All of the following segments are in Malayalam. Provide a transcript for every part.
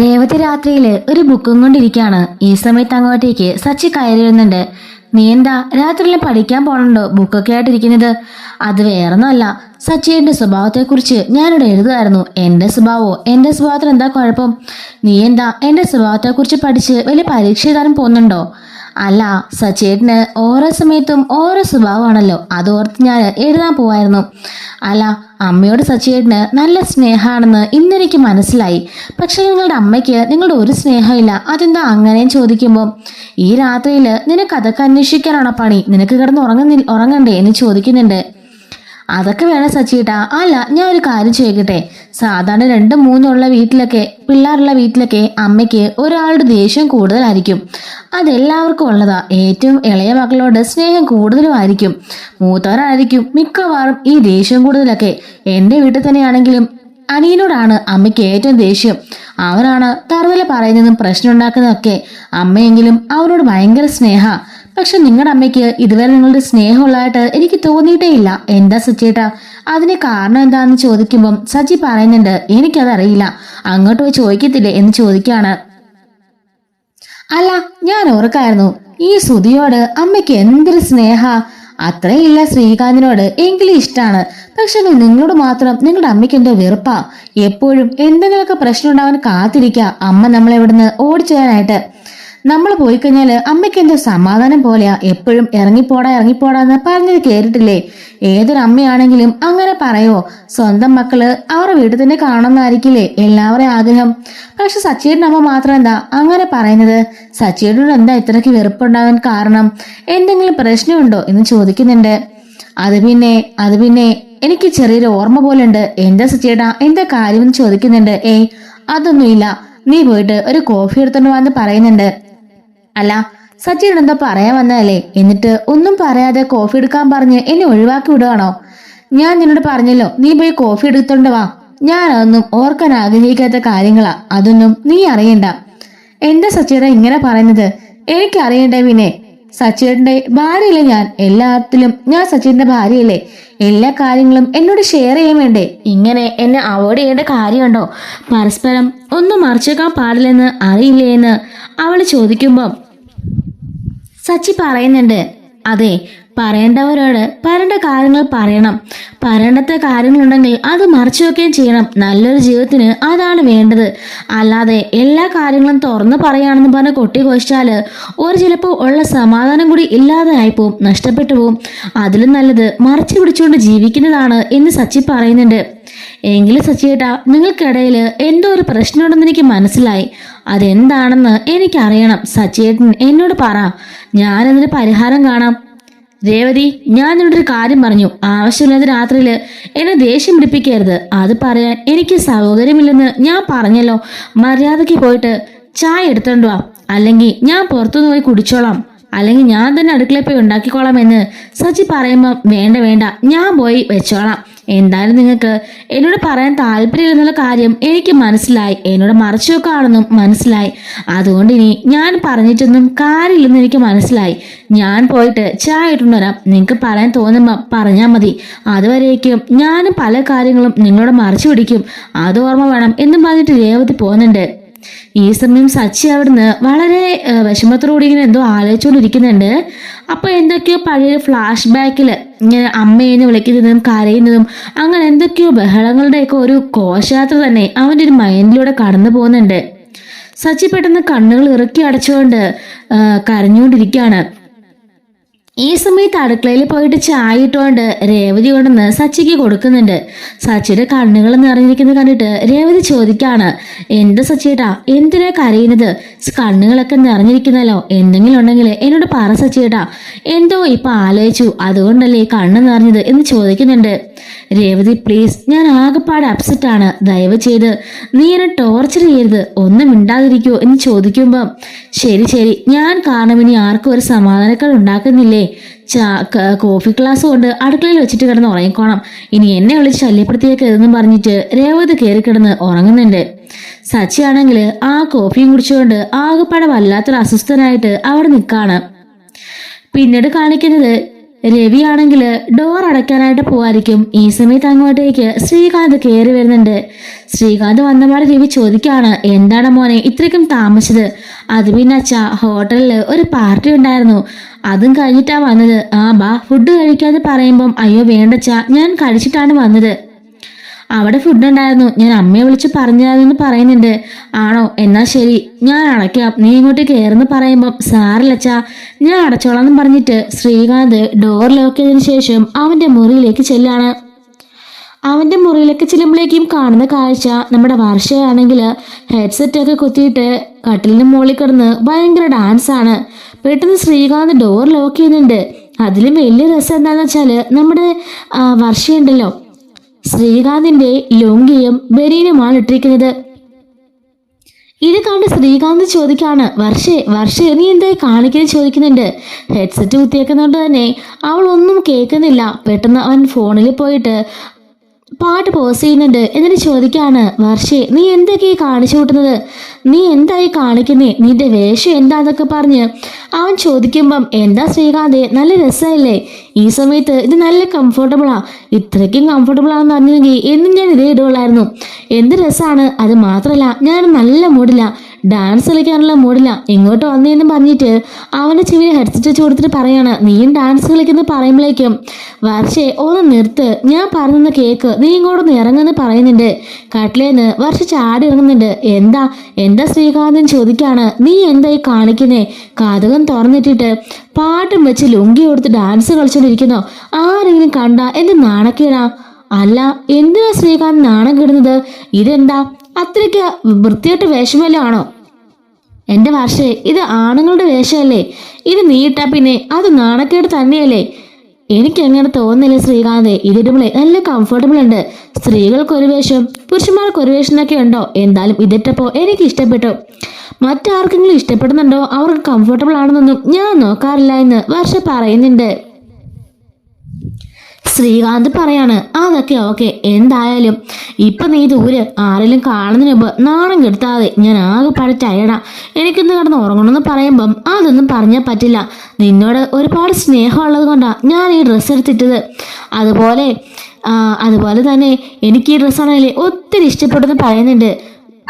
രേവതി രാത്രിയില് ഒരു ബുക്കും കൊണ്ടിരിക്കുകയാണ്. ഈ സമയത്ത് അങ്ങോട്ടേക്ക് സച്ചി കയറി വരുന്നുണ്ട്. നീ എന്താ രാത്രിയിൽ പഠിക്കാൻ പോണുണ്ടോ ബുക്കൊക്കെ ആയിട്ടിരിക്കുന്നത്? അത് വേറൊന്നുമല്ല, സച്ചിയുടെ സ്വഭാവത്തെക്കുറിച്ച് ഞാനിവിടെ എഴുതുമായിരുന്നു. എന്റെ സ്വഭാവത്തിന് എന്താ കുഴപ്പം? നീ എന്താ എന്റെ സ്വഭാവത്തെക്കുറിച്ച് പഠിച്ച് വലിയ പരീക്ഷ എഴുതാനും പോകുന്നുണ്ടോ? അല്ല, സച്ചേട്ടന് ഓരോ സമയത്തും ഓരോ സ്വഭാവമാണല്ലോ, അതോർത്ത് ഞാൻ എഴുതാൻ പോവായിരുന്നു. അല്ല, അമ്മയോട് സച്ചേട്ടന് നല്ല സ്നേഹമാണെന്ന് ഇന്നെനിക്ക് മനസ്സിലായി. പക്ഷെ നിങ്ങളുടെ അമ്മയ്ക്ക് നിങ്ങളുടെ ഒരു സ്നേഹമില്ല, അതെന്താ അങ്ങനെയും ചോദിക്കുമ്പോൾ ഈ രാത്രിയിൽ നിനക്ക് അതൊക്കെ അന്വേഷിക്കാനാണോ പണി? നിനക്ക് കിടന്ന് ഉറങ്ങണ്ടേ എന്ന് ചോദിക്കുന്നുണ്ട്. അതൊക്കെ വേണം സച്ചിയേട്ടാ. അല്ല, ഞാൻ ഒരു കാര്യം ചോദിക്കട്ടെ, സാധാരണ 2-3 പിള്ളേരുള്ള വീട്ടിലൊക്കെ അമ്മയ്ക്ക് ഒരാളുടെ ദേഷ്യം കൂടുതലായിരിക്കും. അതെല്ലാവർക്കും ഉള്ളതാ. ഏറ്റവും ഇളയ മക്കളോട് സ്നേഹം കൂടുതലുമായിരിക്കും. മൂത്തവരായിരിക്കും മിക്കവാറും ഈ ദേഷ്യം കൂടുതലൊക്കെ. എന്റെ വീട്ടിൽ തന്നെയാണെങ്കിലും അനിയനോടാണ് അമ്മയ്ക്ക് ഏറ്റവും ദേഷ്യം. അവനാണ് തറുതല പറയുന്നതും പ്രശ്നം ഉണ്ടാക്കുന്നതൊക്കെ. അമ്മയെങ്കിലും അവനോട് ഭയങ്കര സ്നേഹ. പക്ഷെ നിങ്ങളുടെ അമ്മയ്ക്ക് ഇതുവരെ നിങ്ങളുടെ സ്നേഹമുള്ളതായിട്ട് എനിക്ക് തോന്നിയിട്ടേ ഇല്ല. എന്താ സച്ചിയേട്ടാ, അതിന് കാരണം എന്താന്ന് ചോദിക്കുമ്പം സച്ചി പറയുന്നുണ്ട്, എനിക്കതറിയില്ല, അങ്ങോട്ട് പോയി ചോദിക്കത്തില്ലേ എന്ന് ചോദിക്കാണ്. അല്ല, ഞാൻ ഓർക്കായിരുന്നു, ഈ സുധിയോട് അമ്മയ്ക്ക് എന്തൊരു സ്നേഹ. അത്രയില്ല ശ്രീകാന്തിനോട്, എങ്കിലും ഇഷ്ടാണ്. പക്ഷെ നിങ്ങളോട് മാത്രം നിങ്ങളുടെ അമ്മയ്ക്ക് എന്തോ വെറുപ്പാ. എപ്പോഴും എന്തെങ്കിലുമൊക്കെ പ്രശ്നം ഉണ്ടാവാൻ കാത്തിരിക്കുക അമ്മ നമ്മളെ ഇവിടുന്ന് ഓടിച്ചേരാനായിട്ട്. നമ്മൾ പോയി കഴിഞ്ഞാല് അമ്മയ്ക്ക് എന്തോ സമാധാനം പോലെയാ. എപ്പോഴും ഇറങ്ങിപ്പോടാന്ന് പറഞ്ഞത് കേട്ടിട്ടില്ലേ? ഏതൊരു അമ്മയാണെങ്കിലും അങ്ങനെ പറയോ? സ്വന്തം മക്കള് അവരുടെ വീട്ടിൽ തന്നെ കാണണമെന്നായിരിക്കില്ലേ എല്ലാവരുടെയും ആഗ്രഹം. പക്ഷെ സച്ചിയുടെ അമ്മ മാത്രം എന്താ അങ്ങനെ പറയുന്നത്? സച്ചിയോട് എന്താ ഇത്രയ്ക്ക് വെറുപ്പുണ്ടാകാൻ കാരണം? എന്തെങ്കിലും പ്രശ്നമുണ്ടോ എന്ന് ചോദിക്കുന്നുണ്ട്. അത് പിന്നെ എനിക്ക് ചെറിയൊരു ഓർമ്മ പോലുണ്ട്. എന്താ സച്ചിയേട്ടാ, എന്താ കാര്യം എന്ന് ചോദിക്കുന്നുണ്ട്. അതൊന്നുമില്ല, നീ പോയിട്ട് ഒരു കോഫി എടുത്തോണ്ട് വന്ന് പറയുന്നുണ്ട്. അല്ല, സച്ചിൻ എന്തോ പറയാൻ വന്നതല്ലേ, എന്നിട്ട് ഒന്നും പറയാതെ കോഫി എടുക്കാൻ പറഞ്ഞ് എന്നെ ഒഴിവാക്കി വിടുകയാണോ? ഞാൻ നിന്നോട് പറഞ്ഞല്ലോ, നീ പോയി കോഫി എടുത്തോണ്ട് വാ. ഞാനതൊന്നും ഓർക്കാൻ ആഗ്രഹിക്കാത്ത കാര്യങ്ങളാ, അതൊന്നും നീ അറിയണ്ട. എന്താ സച്ചിയുടെ ഇങ്ങനെ പറയുന്നത്? എനിക്ക് അറിയണ്ടേ പിന്നെ? സച്ചിയുടെ ഭാര്യയല്ലേ ഞാൻ? എല്ലാത്തിലും ഞാൻ സച്ചിന്റെ ഭാര്യയല്ലേ? എല്ലാ കാര്യങ്ങളും എന്നോട് ഷെയർ ചെയ്യാൻ വേണ്ടേ? ഇങ്ങനെ എന്നെ അവോയ്ഡ് ചെയ്യേണ്ട കാര്യമുണ്ടോ? പരസ്പരം ഒന്നും മറച്ചേക്കാൻ പാടില്ലെന്ന് അറിയില്ലേ എന്ന് അവള് ചോദിക്കുമ്പം സച്ചി പറയുന്നുണ്ട്, അതെ, പറയേണ്ടവരോട് പറയേണ്ട കാര്യങ്ങൾ പറയണം. പറയേണ്ടത്ത കാര്യങ്ങളുണ്ടെങ്കിൽ അത് മറച്ചു വെക്കുകയും ചെയ്യണം. നല്ലൊരു ജീവിതത്തിന് അതാണ് വേണ്ടത്. അല്ലാതെ എല്ലാ കാര്യങ്ങളും തുറന്നു പറയുകയാണെന്ന് പറഞ്ഞ് കൊട്ടിഘോഷിച്ചാല് ചിലപ്പോൾ ഉള്ള സമാധാനം കൂടി ഇല്ലാതെ ആയിപ്പോവും, നഷ്ടപ്പെട്ടു പോവും. അതിലും നല്ലത് മറച്ചു പിടിച്ചുകൊണ്ട് ജീവിക്കുന്നതാണ് എന്ന് സച്ചി പറയുന്നുണ്ട്. എങ്കിലും സച്ചിയേട്ടാ, നിങ്ങൾക്കിടയിൽ എന്തോ ഒരു പ്രശ്നമുണ്ടെന്ന് എനിക്ക് മനസ്സിലായി. അതെന്താണെന്ന് എനിക്കറിയണം. സച്ചിയേട്ടൻ എന്നോട് പറ, ഞാനതിന് പരിഹാരം കാണാം. രേവതി, ഞാൻ നിന്നോടൊരു കാര്യം പറഞ്ഞു. ആവശ്യമില്ലാത്ത രാത്രിയില് എന്നെ ദേഷ്യം പിടിപ്പിക്കരുത്. അത് പറയാൻ എനിക്ക് സൗകര്യമില്ലെന്ന് ഞാൻ പറഞ്ഞല്ലോ. മര്യാദയ്ക്ക് പോയിട്ട് ചായ എടുത്തോണ്ട് വാ, അല്ലെങ്കിൽ ഞാൻ പുറത്തുനിന്ന് പോയി കുടിച്ചോളാം, അല്ലെങ്കിൽ ഞാൻ തന്നെ അടുക്കളയിൽ പോയി ഉണ്ടാക്കിക്കോളാം എന്ന് സച്ചി പറയുമ്പം വേണ്ട, ഞാൻ പോയി വെച്ചോളാം. എന്തായാലും നിങ്ങൾക്ക് എന്നോട് പറയാൻ താല്പര്യമില്ലെന്നുള്ള കാര്യം എനിക്ക് മനസ്സിലായി. എന്നോട് മറച്ചു വെക്കാണെന്നും മനസ്സിലായി. അതുകൊണ്ട് ഇനി ഞാൻ പറഞ്ഞിട്ടൊന്നും കാര്യമില്ലെന്ന് എനിക്ക് മനസ്സിലായി. ഞാൻ പോയിട്ട് ചായ ഇട്ടുകൊണ്ട് വരാം. നിങ്ങൾക്ക് പറയാൻ തോന്നുമ്പോൾ പറഞ്ഞാൽ മതി. അതുവരേക്കും ഞാനും പല കാര്യങ്ങളും നിങ്ങളോട് മറച്ചു പിടിക്കും, അത് ഓർമ്മ വേണം എന്നും പറഞ്ഞിട്ട് രേവതി പോകുന്നുണ്ട്. ഈ സമയം സച്ചി അവിടുന്ന് വളരെ വിഷമത്തോടുകൂടി ഇങ്ങനെ എന്തോ ആലോചിച്ചുകൊണ്ടിരിക്കുന്നുണ്ട്. അപ്പൊ എന്തൊക്കെയോ പഴയ ഫ്ലാഷ് ബാക്കില് ഇങ്ങനെ അമ്മയെന്ന് വിളിക്കുന്നതും കരയുന്നതും അങ്ങനെ എന്തൊക്കെയോ ബഹളങ്ങളുടെയൊക്കെ ഒരു ഘോഷയാത്ര തന്നെ അവന്റെ ഒരു മൈൻഡിലൂടെ കടന്നു പോകുന്നുണ്ട്. സച്ചി പെട്ടെന്ന് കണ്ണുകൾ ഇറുക്കി അടച്ചുകൊണ്ട് കരഞ്ഞുകൊണ്ടിരിക്കുകയാണ്. ഈ സമയത്ത് അടുക്കളയിൽ പോയിട്ട് ചായ ഇട്ടുകൊണ്ട് രേവതി കൊണ്ടുവന്ന് സച്ചിക്ക് കൊടുക്കുന്നുണ്ട്. സച്ചിയുടെ കണ്ണുകൾ നിറഞ്ഞിരിക്കുന്നത് കണ്ടിട്ട് രേവതി ചോദിക്കാണ്, എന്താ സച്ചിയേട്ടാ, എന്തിനാ കരയുന്നത്? കണ്ണുകളൊക്കെ നിറഞ്ഞിരിക്കുന്നല്ലോ, എന്തെങ്കിലും ഉണ്ടെങ്കിൽ എന്നോട് പറ സച്ചിയേട്ടാ. എന്തോ ഇപ്പൊ ആലോചിച്ചു, അതുകൊണ്ടല്ലേ കണ്ണ് നിറഞ്ഞത് എന്ന് ചോദിക്കുന്നുണ്ട്. രേവതി, പ്ലീസ്, ഞാൻ ആകെപ്പാട് അപ്സെറ്റ് ആണ്. ദയവ് ചെയ്ത് നീ എന്നെ ടോർച്ചർ ചെയ്യരുത്, ഒന്നും മിണ്ടാതിരിക്കോ എന്ന് ചോദിക്കുമ്പം ശരി, ഞാൻ കാരണം ഇനി ആർക്കും ഒരു സമാധാനക്കേട് ഉണ്ടാക്കുന്നില്ലേ? കോഫി ഗ്ലാസ് കൊണ്ട് അടുക്കളയിൽ വെച്ചിട്ട് കിടന്ന് ഉറങ്ങിക്കോണം. ഇനി എന്നെ വിളിച്ച് ശല്യപ്പെടുത്തിയേക്കെന്ന് പറഞ്ഞിട്ട് രേവതി കയറി കിടന്ന് ഉറങ്ങുന്നുണ്ട്. സച്ചി ആണെങ്കിൽ ആ കോഫിയും കുടിച്ചുകൊണ്ട് ആകെപ്പാടെ വല്ലാത്തൊരു അസ്വസ്ഥനായിട്ട് അവിടെ നിൽക്കാണ്. പിന്നീട് കാണിക്കുന്നത് രവിയാണെങ്കിൽ ഡോർ അടയ്ക്കാനായിട്ട് പോവായിരിക്കും. ഈ സമയത്ത് അങ്ങോട്ടേക്ക് ശ്രീകാന്ത് കയറി വരുന്നുണ്ട്. ശ്രീകാന്ത് വന്നപാടെ രവി ചോദിക്കാണ്, എന്താണ് മോനെ ഇത്രയ്ക്കും താമസിച്ചത്? അത് പിന്നെ അച്ഛാ, ഹോട്ടലിൽ ഒരു പാർട്ടി ഉണ്ടായിരുന്നു, അതും കഴിഞ്ഞിട്ടാ വന്നത്. ആ ബാ ഫുഡ് കഴിക്കാന്ന് പറയുമ്പം അയ്യോ വേണ്ടച്ചാ, ഞാൻ കഴിച്ചിട്ടാണ് വന്നത്. അവിടെ ഫുഡ് ഉണ്ടായിരുന്നു, ഞാൻ അമ്മയെ വിളിച്ച് പറഞ്ഞതെന്ന് പറയുന്നുണ്ട്. ആണോ, എന്നാ ശരി ഞാൻ അടയ്ക്കാം, നീ ഇങ്ങോട്ട് കയറുന്നു പറയുമ്പം സാറില്ലച്ചാ ഞാൻ അടച്ചോളാം എന്ന് പറഞ്ഞിട്ട് ശ്രീകാന്ത് ഡോർ ലോക്ക് ചെയ്തതിനു ശേഷം അവന്റെ മുറിയിലേക്ക് ചെല്ലാണ്. അവന്റെ മുറിയിലേക്ക് ചെല്ലുമ്പോഴേക്കും കാണുന്ന കാഴ്ച നമ്മുടെ വർഷയാണെങ്കിൽ ഹെഡ്സെറ്റ് ഒക്കെ കുത്തിയിട്ട് കട്ടിലിന് മുകളിൽ കിടന്ന് ഭയങ്കര ഡാൻസ് ആണ്. പെട്ടെന്ന് ശ്രീകാന്ത് ഡോർ ലോക്ക് ചെയ്യുന്നുണ്ട്. അതിലും വലിയ രസം എന്താണെന്ന് വെച്ചാല് നമ്മുടെ വർഷയുണ്ടല്ലോ, ശ്രീകാന്തിന്റെ ലുങ്കിയും ബനീനുമാണ് ഇട്ടിരിക്കുന്നത്. ഇത് കണ്ട് ശ്രീകാന്ത് ചോദിക്കാണ്, വർഷേ നീ എന്തായി കാണിക്കുന്നത് ചോദിക്കുന്നുണ്ട്. ഹെഡ്സെറ്റ് കുത്തിയേക്കുന്നതുകൊണ്ട് തന്നെ അവൾ ഒന്നും കേൾക്കുന്നില്ല. പെട്ടെന്ന് അവൻ ഫോണിൽ പോയിട്ട് പാട്ട് പോസ് ചെയ്യുന്നുണ്ട്. എന്നിട്ട് ചോദിക്കാണ്, വർഷേ നീ എന്തൊക്കെയായി കാണിച്ചു കൂട്ടുന്നത്? നീ എന്തായി കാണിക്കുന്നേ? നിന്റെ വേഷം എന്താന്നൊക്കെ പറഞ്ഞ് അവൻ ചോദിക്കുമ്പം, എന്താ ശ്രീകാന്ത് നല്ല രസമല്ലേ? ഈ സമയത്ത് ഇത് നല്ല കംഫർട്ടബിളാ. ഇത്രയ്ക്കും കംഫർട്ടബിൾ ആണെന്ന് അറിഞ്ഞെങ്കിൽ എന്നും ഞാൻ ഇതേ ഇടുകയുള്ളായിരുന്നു. എന്ത് രസമാണ്. അത് മാത്രമല്ല ഞാൻ നല്ല മൂഡില്ല, ഡാൻസ് കളിക്കാനുള്ള മൂഡില്ല. ഇങ്ങോട്ട് വന്നേന്ന് പറഞ്ഞിട്ട് അവന്റെ ചെവിയിൽ ഹെഡ്സെറ്റ് വെച്ച് കൊടുത്തിട്ട് പറയാണ്, നീയും ഡാൻസ് കളിക്കുന്ന പറയുമ്പോഴേക്കും, വർഷേ ഒന്ന് നിർത്ത്, ഞാൻ പറഞ്ഞെന്ന് കേക്ക്, നീ ഇങ്ങോട്ടൊന്ന് ഇറങ്ങുന്ന് പറയുന്നുണ്ട്. കട്ടിലേന്ന് വർഷ ചാടി ഇറങ്ങുന്നുണ്ട്. എന്താ ശ്രീകാന്തൻ ചോദിക്കാണ്, നീ എന്തായി കാണിക്കുന്നേ? കാതകം തുറന്നിട്ടിട്ട് പാട്ടും വെച്ച് ലുങ്കി കൊടുത്ത് ഡാൻസ് കളിച്ചോണ്ടിരിക്കുന്നോ? ആരെങ്കിലും കണ്ട എന്ത് നാണക്കേടാ? അല്ല, എന്തിനാ ശ്രീകാന്ത് നാണം കിടുന്നത്? ഇതെന്താ അത്രയ്ക്ക് വൃത്തിയായിട്ട് വേഷമല്ലോ ആണോ? എന്റെ വർഷേ, ഇത് ആണുങ്ങളുടെ വേഷമല്ലേ? ഇത് നീട്ടാ പിന്നെ അത് നാണക്കേട് തന്നെയല്ലേ? എനിക്ക് എങ്ങനെ തോന്നുന്നില്ല ശ്രീകാന്തെ, ഇതിടുമ്പോളേ നല്ല കംഫർട്ടബിൾ ഉണ്ട്. സ്ത്രീകൾക്കൊരു വേഷം പുരുഷന്മാർക്കൊരു വേഷം എന്നൊക്കെ ഉണ്ടോ? എന്തായാലും ഇതിട്ടപ്പോ എനിക്ക് ഇഷ്ടപ്പെട്ടു. മറ്റാർക്കെങ്കിലും ഇഷ്ടപ്പെടുന്നുണ്ടോ, അവർക്ക് കംഫർട്ടബിൾ ആണെന്നൊന്നും ഞാൻ നോക്കാറില്ല എന്ന് വർഷ പറയുന്നുണ്ട്. ശ്രീകാന്ത് പറയാണ്, അതൊക്കെ ഓക്കെ, എന്തായാലും ഇപ്പൊ നീ ദൂരെ ആരെങ്കിലും കാണുന്നതിന് മുമ്പ് നാണം കെടുത്താതെ, ഞാൻ ആകെപ്പാടെ ടയർഡാ, എനിക്കൊന്ന് കിടന്ന് ഉറങ്ങണമെന്ന് പറയുമ്പം അതൊന്നും പറഞ്ഞാൽ പറ്റില്ല. നിന്നോട് ഒരുപാട് സ്നേഹമുള്ളത് കൊണ്ടാ ഞാൻ ഈ ഡ്രസ്സ് എടുത്തിട്ടത്. അതുപോലെ തന്നെ എനിക്ക് ഈ ഡ്രസ്സാണെങ്കിൽ ഒത്തിരി ഇഷ്ടപ്പെട്ടെന്ന് പറയുന്നുണ്ട്.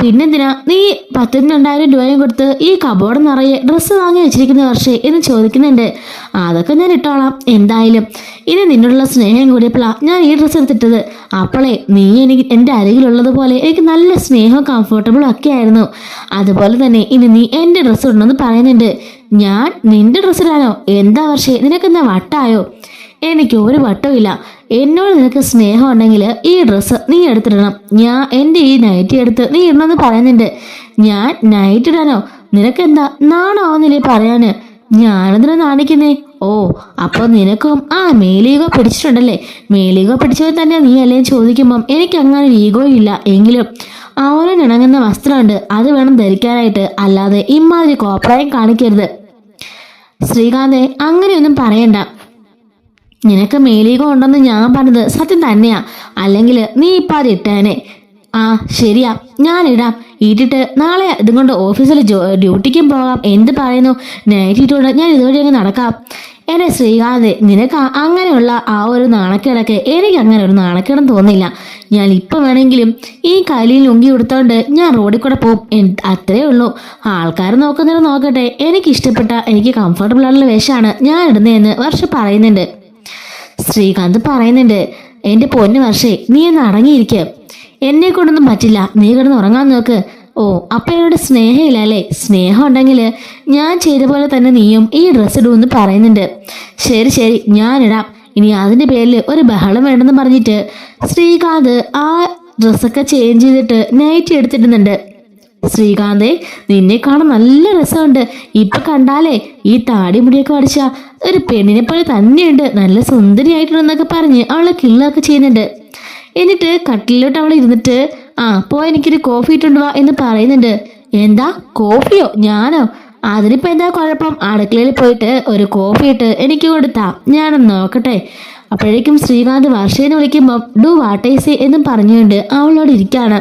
പിന്നെന്തിനാ നീ 10,000 രൂപയും കൊടുത്ത് ഈ കബോർഡ് നിറയെ ഡ്രസ്സ് വാങ്ങി വെച്ചിരിക്കുന്ന വർഷേ എന്ന് ചോദിക്കുന്നുണ്ട്. അതൊക്കെ ഞാൻ ഇട്ടോളാം, എന്തായാലും ഇനി നിന്നോടുള്ള സ്നേഹം കൂടിയപ്പോഴാ ഞാൻ ഈ ഡ്രസ്സ് എടുത്തിട്ടത്. അപ്പോളേ നീ എനിക്ക് എൻ്റെ അരികിലുള്ളതുപോലെ എനിക്ക് നല്ല സ്നേഹവും കംഫർട്ടബിളും ഒക്കെ ആയിരുന്നു. അതുപോലെ തന്നെ ഇനി നീ എൻ്റെ ഡ്രസ്സ് ഇടണമെന്ന് പറയുന്നുണ്ട്. ഞാൻ നിന്റെ ഡ്രസ്സ് ഇടാനോ? എന്താ വർഷേ, നിനക്കെന്താ വട്ടായോ? എനിക്ക് ഒരു വട്ടമില്ല. എന്നോട് നിനക്ക് സ്നേഹം ഉണ്ടെങ്കിൽ ഈ ഡ്രസ്സ് നീ എടുത്തിടണം. ഞാൻ എൻ്റെ ഈ നൈറ്റി എടുത്ത് നീ ഇടണമെന്ന് പറയുന്നുണ്ട്. ഞാൻ നൈറ്റ് ഇടാനോ? നിനക്കെന്താ നാണാവുന്നില്ലേ പറയാന്? ഞാനെന്തിനാ നാണിക്കുന്നേ? ഓ, അപ്പൊ നിനക്കും മേലീഗോ പിടിച്ചിട്ടുണ്ടല്ലേ? മേലീഗോ പിടിച്ചത് തന്നെ നീ അല്ലേ ചോദിക്കുമ്പം എനിക്ക് അങ്ങനെ ഈഗോ ഇല്ല. എങ്കിലും അവനിണങ്ങുന്ന വസ്ത്രമുണ്ട്, അത് വേണം ധരിക്കാനായിട്ട്, അല്ലാതെ ഇമാതിരി കോപ്രായം കാണിക്കരുത്. ശ്രീകാന്തെ, അങ്ങനെയൊന്നും പറയണ്ട. നിനക്ക് മേലീഗോ ഉണ്ടെന്ന് ഞാൻ പറഞ്ഞത് സത്യം തന്നെയാ, അല്ലെങ്കിൽ നീ ഇപ്പം അത് ഇട്ടേനെ. ശരിയാ, ഞാനിടാം. ഇട്ടിട്ട് നാളെ ഇതും കൊണ്ട് ഓഫീസിൽ ഡ്യൂട്ടിക്കും പോകാം. എന്ത് പറയുന്നു? നൈറ്റ് ഇട്ടുകൊണ്ട് ഞാൻ ഇതുവഴി അങ്ങ് നടക്കാം. എന്നെ ശ്രീകാന്ത്, നിനക്ക് അങ്ങനെയുള്ള ഒരു നാണക്കേടൊക്കെ എനിക്ക് അങ്ങനെ ഒരു നാണക്കേടും തോന്നില്ല. ഞാൻ ഇപ്പം വേണമെങ്കിലും ഈ കയ്യിൽ ലുങ്കി കൊടുത്തോണ്ട് ഞാൻ റോഡിൽ കൂടെ പോകും, അത്രേ ഉള്ളൂ. ആൾക്കാർ നോക്കുന്നത് നോക്കട്ടെ, എനിക്ക് ഇഷ്ടപ്പെട്ട എനിക്ക് കംഫർട്ടബിൾ ആയിട്ടുള്ള വേഷമാണ് ഞാൻ ഇടുന്നതെന്ന് വർഷ പറയുന്നുണ്ട്. ശ്രീകാന്ത് പറയുന്നുണ്ട്, എൻ്റെ പൊന്നു വർഷേ, നീ ഒന്ന് അടങ്ങിയിരിക്കുക, എന്നെ കൊണ്ടൊന്നും പറ്റില്ല, നീ കിടന്ന് ഉറങ്ങാൻ നോക്ക്. ഓ, അപ്പം എന്നോട് സ്നേഹമില്ല അല്ലേ? സ്നേഹം ഉണ്ടെങ്കിൽ ഞാൻ ചെയ്ത പോലെ തന്നെ നീയും ഈ ഡ്രസ്സ് ഇടുമെന്ന് പറയുന്നുണ്ട്. ശരി ഞാനിടാം. ഇനി അതിൻ്റെ പേരിൽ ഒരു ബഹളം വേണ്ടെന്ന് പറഞ്ഞിട്ട് ശ്രീകാന്ത് ആ ഡ്രസ്സൊക്കെ ചേഞ്ച് ചെയ്തിട്ട് നൈറ്റി എടുത്തിടുന്നുണ്ട്. ശ്രീകാന്തേ, നിന്നെ കാണാൻ നല്ല രസമുണ്ട്. ഇപ്പൊ കണ്ടാലേ ഈ താടി മുടിയൊക്കെ വടിച്ച ഒരു പെണ്ണിനെ പോലെ തന്നെയുണ്ട്, നല്ല സുന്ദരിയായിട്ടുണ്ടെന്നൊക്കെ പറഞ്ഞ് അവളെ കിള്ളൊക്കെ ചെയ്യുന്നുണ്ട്. എന്നിട്ട് കട്ടിലോട്ട് അവൾ ഇരുന്നിട്ട് പോയി എനിക്കൊരു കോഫി ഇട്ടുണ്ടുവാ എന്ന് പറയുന്നുണ്ട്. എന്താ കോഫിയോ? ഞാനോ? അതിനിപ്പോ എന്താ കുഴപ്പം? അടുക്കളയിൽ പോയിട്ട് ഒരു കോഫി ഇട്ട് എനിക്ക് കൊടുത്താ ഞാനൊന്ന് നോക്കട്ടെ. അപ്പോഴേക്കും ശ്രീകാന്ത് വർഷേനെ വിളിക്കുമ്പോൾ ഡു വാട്ട് ഐ സേ എന്നും പറഞ്ഞുകൊണ്ട് അവളോട് ഇരിക്കാണ്.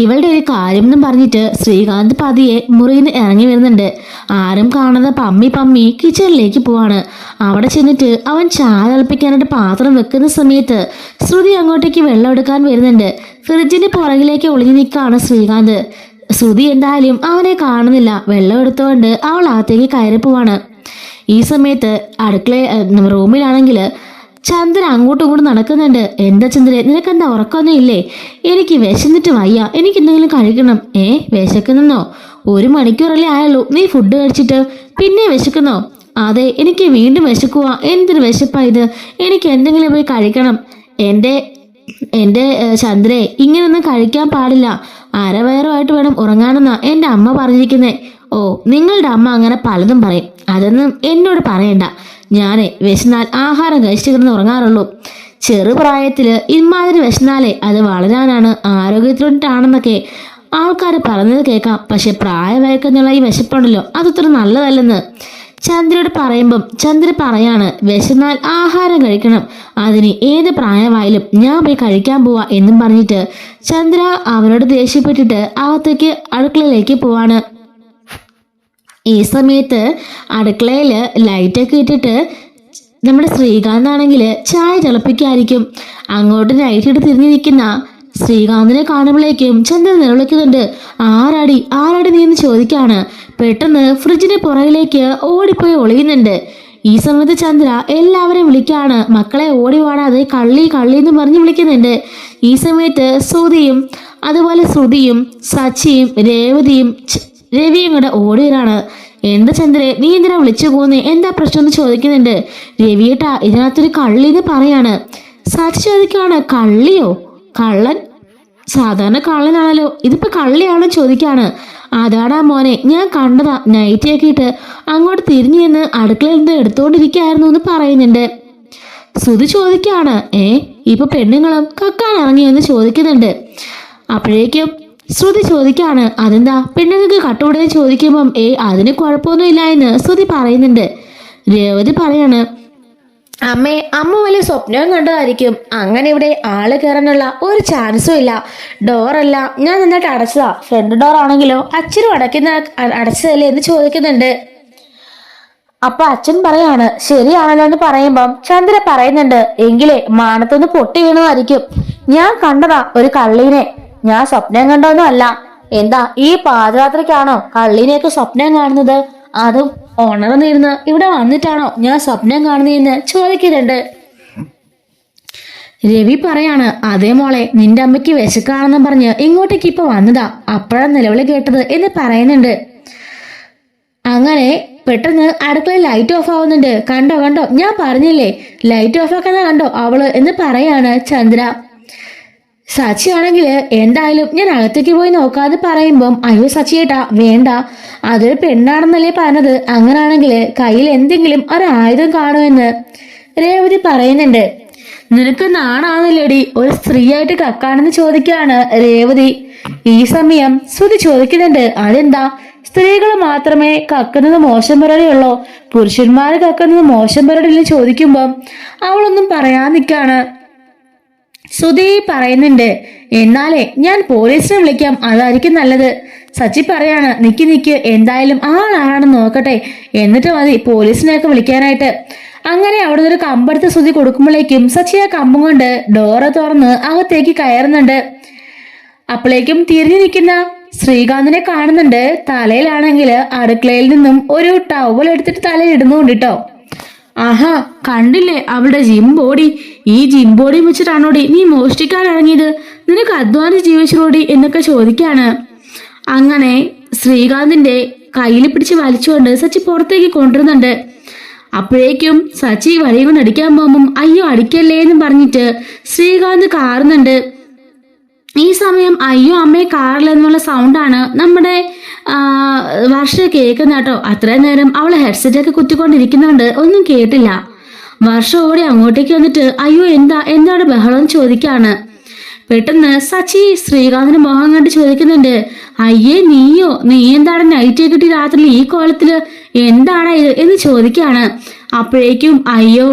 ഇവളുടെ ഒരു കാര്യം എന്നും പറഞ്ഞിട്ട് ശ്രീകാന്ത് പതിയെ മുറിയിൽ നിന്ന് ഇറങ്ങി വരുന്നുണ്ട്. ആരും കാണാതെ പമ്മി പമ്മി കിച്ചണിലേക്ക് പോവാണ്. അവിടെ ചെന്നിട്ട് അവൻ ചായ തിളപ്പിക്കാനായിട്ട് പാത്രം വെക്കുന്ന സമയത്ത് ശ്രുതി അങ്ങോട്ടേക്ക് വെള്ളം എടുക്കാൻ വരുന്നുണ്ട്. ഫ്രിഡ്ജിന്റെ പുറകിലേക്ക് ഒളിഞ്ഞു നിൽക്കുകയാണ് ശ്രീകാന്ത്. ശ്രുതി എന്തായാലും അവനെ കാണുന്നില്ല. വെള്ളം എടുത്തുകൊണ്ട് അവൾ അകത്തേക്ക് കയറി പോവാണ്. ഈ സമയത്ത് റൂമിലാണെങ്കിൽ ചന്ദ്രൻ അങ്ങോട്ടും ഇങ്ങോട്ടും നടക്കുന്നുണ്ട്. എന്താ ചന്ദ്രൻ, നിനക്കെന്താ ഉറക്കമൊന്നും ഇല്ലേ? എനിക്ക് വിശന്നിട്ട് വയ്യ, എനിക്ക് എന്തെങ്കിലും കഴിക്കണം. വിശക്കുന്നോ? 1 മണിക്കൂറല്ലേ ആയുള്ളൂ നീ ഫുഡ് കഴിച്ചിട്ട്, പിന്നെ വിശക്കുന്നോ? അതെ, എനിക്ക് വീണ്ടും വിശക്കുക. എന്തൊരു വിശപ്പാ ഇത്, എനിക്ക് എന്തെങ്കിലും പോയി കഴിക്കണം. എൻ്റെ ചന്ദ്രേ, ഇങ്ങനൊന്നും കഴിക്കാൻ പാടില്ല. അരവയറുമായിട്ട് വേണം ഉറങ്ങാനെന്നാ എൻ്റെ അമ്മ പറഞ്ഞിരിക്കുന്നേ. ഓ, നിങ്ങളുടെ അമ്മ അങ്ങനെ പലതും പറയും, അതൊന്നും എന്നോട് പറയണ്ട. ഞാനേ വിശന്നാൽ ആഹാരം കഴിച്ചു കിടന്ന് ഉറങ്ങാറുള്ളൂ. ചെറുപ്രായത്തില് ഇമാതിരി വിശന്നാലേ അത് വളരാനാണ്, ആരോഗ്യത്തിലോട്ടാണെന്നൊക്കെ ആൾക്കാർ പറഞ്ഞത് കേൾക്കാം. പക്ഷെ പ്രായവയക്കെന്നുള്ള ഈ വിശപ്പുണ്ടല്ലോ, അതത്ര നല്ലതല്ലെന്ന് ചന്ദ്രയോട് പറയുമ്പം ചന്ദ്ര പറയാണ്, വിശന്നാൽ ആഹാരം കഴിക്കണം, അതിന് ഏത് പ്രായമായാലും ഞാൻ പോയി കഴിക്കാൻ പോവാ എന്നും പറഞ്ഞിട്ട് ചന്ദ്ര അവനോട് ദേഷ്യപ്പെട്ടിട്ട് അകത്തേക്ക് അടുക്കളയിലേക്ക് പോവാണ്. ഈ സമയത്ത് അടുക്കളയിൽ ലൈറ്റൊക്കെ ഇട്ടിട്ട് നമ്മുടെ ശ്രീകാന്ത് ആണെങ്കിൽ ചായ തിളപ്പിക്കായിരിക്കും. അങ്ങോട്ട് ലൈറ്റ് ഇട്ട് തിരിഞ്ഞു നിൽക്കുന്ന ശ്രീകാന്തിനെ കാണുമ്പോഴേക്കും ചന്ദ്രൻ നിലവിളിക്കുന്നുണ്ട്. ആരാടി നീ എന്ന് ചോദിക്കാണ്. പെട്ടെന്ന് ഫ്രിഡ്ജിന്റെ പുറകിലേക്ക് ഓടിപ്പോയി ഒളിയുന്നുണ്ട്. ഈ സമയത്ത് ചന്ദ്ര എല്ലാവരെയും വിളിക്കാണ്. മക്കളെ ഓടി വാടാതെ കള്ളി എന്ന് പറഞ്ഞ് വിളിക്കുന്നുണ്ട്. ഈ സമയത്ത് ശ്രുതിയും അതുപോലെ സച്ചിയും രവിയും കൂടെ ഓടി വരാണ്. എന്താ ചന്ദ്രേ, നീ എന്തിനാ വിളിച്ചു പോകുന്നേ, എന്താ പ്രശ്നം എന്ന് ചോദിക്കുന്നുണ്ട്. രവിയേട്ടാ, ഇതിനകത്തൊരു കള്ളി എന്ന് പറയാണ്. സച്ചി ചോദിക്കാണ്, കള്ളിയോ? കള്ളൻ? സാധാരണ കള്ളനാണല്ലോ, ഇതിപ്പോ കള്ളിയാണോ ചോദിക്കാണ്. അതാടാ മോനെ, ഞാൻ കണ്ടതാ, നൈറ്റി ഒക്കെ ഇട്ട് അങ്ങോട്ട് തിരിഞ്ഞു നിന്ന് അടുക്കളയിൽ നിന്ന് എടുത്തോണ്ടിരിക്കായിരുന്നു എന്ന് പറയുന്നുണ്ട്. ശ്രുതി ചോദിക്കാണ്, ഇപ്പൊ പെണ്ണുങ്ങളും കക്കാൻ ഇറങ്ങിയെന്ന് ചോദിക്കുന്നുണ്ട്. അപ്പോഴേക്കും ശ്രുതി ചോദിക്കാണ്, അതെന്താ പെണ്ണുങ്ങൾക്ക് കട്ടുകൂടെന്ന് ചോദിക്കുമ്പം അതിന് കുഴപ്പമൊന്നും ഇല്ല എന്ന് ശ്രുതി പറയുന്നുണ്ട്. രേവതി പറയാണ്, അമ്മ വലിയ സ്വപ്നവും കണ്ടതായിരിക്കും. അങ്ങനെ ഇവിടെ ആള് കയറാനുള്ള ഒരു ചാൻസും ഇല്ല. ഡോറല്ല ഞാൻ നന്നായിട്ട് അടച്ചതാ. ഫ്രണ്ട് ഡോർ ആണെങ്കിലോ അച്ഛനും അടച്ചതല്ലേ എന്ന് ചോദിക്കുന്നുണ്ട്. അപ്പൊ അച്ഛൻ പറയാണ്, ശരിയാണല്ലോ എന്ന് പറയുമ്പം ചന്ദ്ര പറയുന്നുണ്ട്, എങ്കിലേ മാനത്തൊന്ന് പൊട്ടി വീണതായിരിക്കും. ഞാൻ കണ്ടതാ ഒരു കള്ളീനെ, ഞാൻ സ്വപ്നം കണ്ടൊന്നും അല്ല. എന്താ ഈ പാദയാത്രയ്ക്കാണോ കള്ളീനെയൊക്കെ സ്വപ്നം കാണുന്നത്? അതും ഉണർന്നിരുന്ന് ഇവിടെ വന്നിട്ടാണോ ഞാൻ സ്വപ്നം കാണുന്നതെന്ന് ചോദിക്കുന്നുണ്ട്. രവി പറയാണ്, അതേ മോളെ, നിന്റെ അമ്മയ്ക്ക് വിശക്കാണെന്നും പറഞ്ഞ് ഇങ്ങോട്ടേക്ക് ഇപ്പൊ വന്നതാ, അപ്പോഴാണ് നിലവിളി കേട്ടത് എന്ന് പറയുന്നുണ്ട്. അങ്ങനെ പെട്ടെന്ന് അടുക്കളയിൽ ലൈറ്റ് ഓഫ് ആവുന്നുണ്ട്. കണ്ടോ ഞാൻ പറഞ്ഞില്ലേ ലൈറ്റ് ഓഫ് ആക്കുന്ന കണ്ടോ അവള് എന്ന് പറയാണ് ചന്ദ്ര. സച്ചി ആണെങ്കിൽ എന്തായാലും ഞാൻ അകത്തേക്ക് പോയി നോക്കാതെ പറയുമ്പം, അയ്യോ സച്ചിയേട്ടാ വേണ്ട, അതൊരു പെണ്ണാണെന്നല്ലേ പറഞ്ഞത്, അങ്ങനാണെങ്കിൽ കയ്യിൽ എന്തെങ്കിലും ഒരായുധം കാണുമെന്ന് രേവതി പറയുന്നുണ്ട്. നിനക്ക് നാണാന്നല്ലേടി ഒരു സ്ത്രീയായിട്ട് കക്കാണെന്ന് ചോദിക്കാണ് രേവതി. ഈ സമയം ശ്രുതി ചോദിക്കുന്നുണ്ട്, അതെന്താ സ്ത്രീകൾ മാത്രമേ കക്കുന്നത് മോശം പരിപാടിയുള്ളോ, പുരുഷന്മാര് കക്കുന്നത് മോശം പരിപാടിയില്ലെന്ന് ചോദിക്കുമ്പം അവളൊന്നും പറയാൻ നിൽക്കാണ്. ശ്രുതി പറയുന്നുണ്ട്, എന്നാലേ ഞാൻ പോലീസിനെ വിളിക്കാം, അതായിരിക്കും നല്ലത്. സച്ചി പറയാണ്, നിക്ക് എന്തായാലും ആളാണെന്ന് നോക്കട്ടെ, എന്നിട്ട് മതി പോലീസിനെയൊക്കെ വിളിക്കാനായിട്ട്. അങ്ങനെ അവിടെ ഒരു കമ്പെടുത്ത് ശ്രുതി കൊടുക്കുമ്പോഴേക്കും സച്ചി ആ കമ്പും കൊണ്ട് ഡോറ് തുറന്ന് അകത്തേക്ക് കയറുന്നുണ്ട്. അപ്പോഴേക്കും തിരിഞ്ഞു നിൽക്കുന്ന ശ്രീകാന്തിനെ കാണുന്നുണ്ട്. തലയിലാണെങ്കിൽ അടുക്കളയിൽ നിന്നും ഒരു ടവൽ എടുത്തിട്ട് തലയിൽ ഇടുന്നുണ്ട്. ആഹാ, കണ്ടില്ലേ അവളുടെ ജിം ബോഡി, ഈ ജിം ബോഡി വെച്ചിട്ടാണോടി നീ മോഷ്ടിക്കാൻ ഇറങ്ങിയത്, നിനക്ക് അധ്വാനിച്ച് ജീവിച്ചോടി എന്നൊക്കെ ചോദിക്കാണ്. അങ്ങനെ ശ്രീകാന്തിന്റെ കയ്യിൽ പിടിച്ച് വലിച്ചുകൊണ്ട് സച്ചി പുറത്തേക്ക് കൊണ്ടുവരുന്നുണ്ട്. അപ്പോഴേക്കും സച്ചി വടി കൊണ്ട് അടിക്കാൻ പോകുമ്പം അയ്യോ അടിക്കല്ലേ എന്ന് പറഞ്ഞിട്ട് ശ്രീകാന്ത് കാറുന്നുണ്ട്. ഈ സമയം അയ്യോ അമ്മയെ കാറിലെന്നുള്ള സൗണ്ടാണ് നമ്മുടെ വർഷ കേൾക്കുന്ന കേട്ടോ. അത്രയും നേരം അവള് ഹെഡ്സെറ്റൊക്കെ കുത്തിക്കൊണ്ടിരിക്കുന്നുണ്ട്, ഒന്നും കേട്ടില്ല. വർഷ ഓടി അങ്ങോട്ടേക്ക് വന്നിട്ട് അയ്യോ എന്താണ് ബഹളം ചോദിക്കാണ്. പെട്ടെന്ന് സച്ചി ശ്രീകാന്തിന്റെ മുഖം കണ്ട് ചോദിക്കുന്നുണ്ട്, അയ്യേ നീ എന്താണ് നൈറ്റ് കിട്ടി രാത്രി ഈ കോലത്തില്, എന്താണ് ഇത് എന്ന് ചോദിക്കാണ്. അപ്പോഴേക്കും അയ്യോ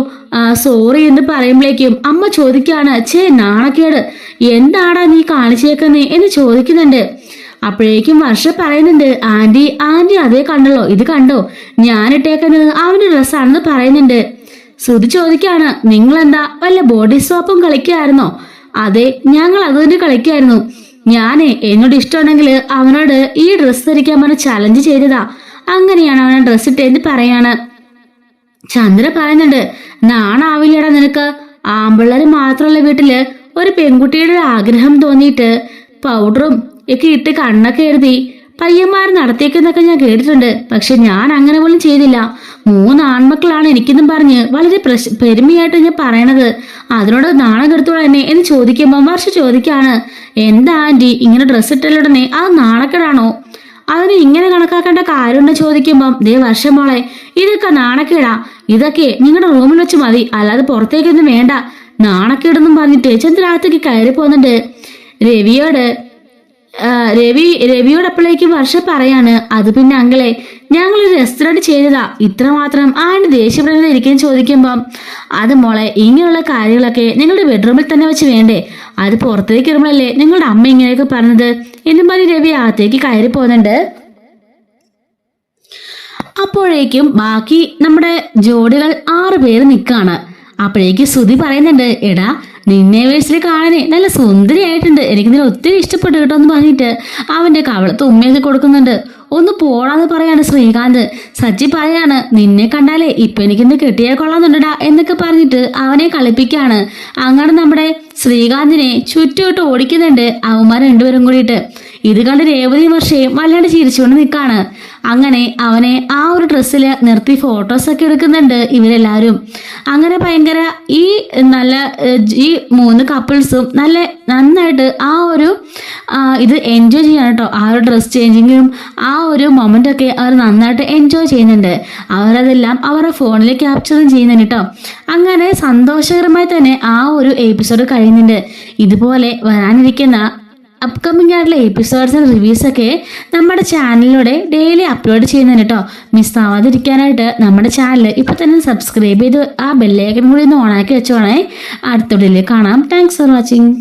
സോറി എന്ന് പറയുമ്പോഴേക്കും അമ്മ ചോദിക്കാണ്, നാണക്കേട് എന്താടാ നീ കാണിച്ചേക്കുന്നേ എന്ന് ചോദിക്കുന്നുണ്ട്. അപ്പോഴേക്കും വർഷ പറയുന്നുണ്ട്, ആന്റി അതേ കണ്ടല്ലോ, ഇത് കണ്ടോ, ഞാനിട്ടേക്കുന്നത് അവന്റെ ഡ്രസ്സാണെന്ന് പറയുന്നുണ്ട്. ശ്രുതി ചോദിക്കാണ്, നിങ്ങളെന്താ വല്ല ബോഡി സോപ്പും കളിക്കായിരുന്നോ? അതെ, ഞങ്ങൾ അതുതന്നെ കളിക്കായിരുന്നു. എന്നോട് ഇഷ്ടമുണ്ടെങ്കിൽ അവനോട് ഈ ഡ്രസ്സ് ധരിക്കാൻ പറഞ്ഞ് ചലഞ്ച് ചെയ്തതാ. അങ്ങനെയാണ് അവനെ ഡ്രസ്സ് ഇട്ടേന്ന് പറയാണ്. ചന്ദ്ര പറയുന്നുണ്ട്, നാണാവില്ലടാ നിനക്ക്. ആമ്പിള്ളേര് മാത്രമുള്ള വീട്ടില് ഒരു പെൺകുട്ടിയുടെ ആഗ്രഹം തോന്നിയിട്ട് പൗഡറും ഒക്കെ ഇട്ട് കണ്ണൊക്കെ എഴുതി പയ്യന്മാർ നടത്തിയേക്കുന്നൊക്കെ ഞാൻ കേട്ടിട്ടുണ്ട്. പക്ഷെ ഞാൻ അങ്ങനെ പോലും ചെയ്തില്ല. 3 ആൺമക്കളാണ് എനിക്കെന്നും പറഞ്ഞ് വളരെ പെരുമയായിട്ട് ഞാൻ പറയണത്. അതിനോട് നാണം കെടുത്തോളൂ എന്നെ എന്ന് ചോദിക്കുമ്പോൾ വർഷ ചോദിക്കാണ്, എന്താ ആന്റി ഇങ്ങനെ ഡ്രസ്സ് ഇട്ടുടനെ അത് നാണക്കേടാണോ? അതിന് ഇങ്ങനെ കണക്കാക്കേണ്ട കാര്യമുണ്ടെന്ന് ചോദിക്കുമ്പം, ദേ വർഷം മോളെ, ഇതൊക്കെ നാണക്കേടാ. ഇതൊക്കെ നിങ്ങളുടെ റൂമിൽ വെച്ച് മതി, അല്ലാതെ പുറത്തേക്കൊന്നും വേണ്ട. നാണക്കേടെന്നും പറഞ്ഞിട്ട് ചന്ദ്രാത്തേക്ക് കയറി പോകുന്നുണ്ട്. രവിയോട് അപ്പോഴേക്കും വർഷ പറയാണ്, അത് പിന്നെ അങ്കിളെ, ഞങ്ങളൊരു റെസ്റ്റോറന്റ് ചെയ്തതാ, ഇത്രമാത്രം ആരുടെ ദേഷ്യപ്പെടുന്നത് ഇരിക്കുന്നു ചോദിക്കുമ്പം, അത് മോളെ, ഇങ്ങനെയുള്ള കാര്യങ്ങളൊക്കെ നിങ്ങളുടെ ബെഡ്റൂമിൽ തന്നെ വെച്ച് വേണ്ടേ? അത് പുറത്തേക്ക് ഇടുമ്പോഴല്ലേ നിങ്ങളുടെ അമ്മ ഇങ്ങനെയൊക്കെ പറഞ്ഞത് എന്നും പറഞ്ഞ് രവി അകത്തേക്ക് കയറി പോകുന്നുണ്ട്. അപ്പോഴേക്കും ബാക്കി നമ്മുടെ ജോഡികൾ 6 പേര് നിൽക്കാണ്. അപ്പോഴേക്ക് ശ്രുതി പറയുന്നുണ്ട്, എടാ നിന്നെ വേഴ്സിൽ കാണാനേ നല്ല സുന്ദരിയായിട്ടുണ്ട്, എനിക്കിതിനെ ഒത്തിരി ഇഷ്ടപ്പെട്ടു കേട്ടോ എന്ന് പറഞ്ഞിട്ട് അവന്റെ കവളത്ത് ഉമ്മയൊക്കെ കൊടുക്കുന്നുണ്ട്. ഒന്ന് പോടാന്ന് പറയാണ് ശ്രീകാന്ത്. സച്ചി പറയാണ്, നിന്നെ കണ്ടാലേ ഇപ്പൊ എനിക്കിന്ന് കെട്ടിയാൽ കൊള്ളാന്നുണ്ടടാ എന്നൊക്കെ പറഞ്ഞിട്ട് അവനെ കളിപ്പിക്കാണ്. അങ്ങനെ നമ്മുടെ ശ്രീകാന്തിനെ ചുറ്റുവിട്ട് ഓടിക്കുന്നുണ്ട് അവന്മാർ 2 പേരും കൂടിയിട്ട്. ഇത് കണ്ട് രേവതി വർഷയും വല്ലാണ്ട് ചിരിച്ചുകൊണ്ട് നിൽക്കാണ്. അങ്ങനെ അവനെ ആ ഒരു ഡ്രസ്സിൽ നിർത്തി ഫോട്ടോസൊക്കെ എടുക്കുന്നുണ്ട് ഇവരെല്ലാവരും. അങ്ങനെ ഭയങ്കര ഈ 3 കപ്പിൾസും നന്നായിട്ട് ആ ഒരു ഇത് എൻജോയ് ചെയ്യണം കേട്ടോ. ആ ഒരു ഡ്രസ് ചേഞ്ചിങ്ങും ആ ഒരു മൊമെൻ്റൊക്കെ അവർ നന്നായിട്ട് എൻജോയ് ചെയ്യുന്നുണ്ട്. അവരതെല്ലാം അവരുടെ ഫോണിൽ ക്യാപ്ചറും ചെയ്യുന്നുണ്ട് കേട്ടോ. അങ്ങനെ സന്തോഷകരമായി തന്നെ ആ ഒരു എപ്പിസോഡ് കഴിയുന്നുണ്ട്. ഇതുപോലെ വരാനിരിക്കുന്ന അപ്കമിങ് ആയിട്ടുള്ള എപ്പിസോഡ്സ് ആൻഡ് റിവ്യൂസൊക്കെ നമ്മുടെ ചാനലിലൂടെ ഡെയിലി അപ്ലോഡ് ചെയ്യുന്നുണ്ട് കേട്ടോ. മിസ്സാവാതിരിക്കാനായിട്ട് നമ്മുടെ ചാനൽ ഇപ്പോൾ തന്നെ സബ്സ്ക്രൈബ് ചെയ്ത് ആ ബെല്ലൈക്കൺ കൂടി ഒന്ന് ഓണാക്കി വെച്ചോണേ. അടുത്ത വീഡിയോയിൽ കാണാം. Thanks for watching.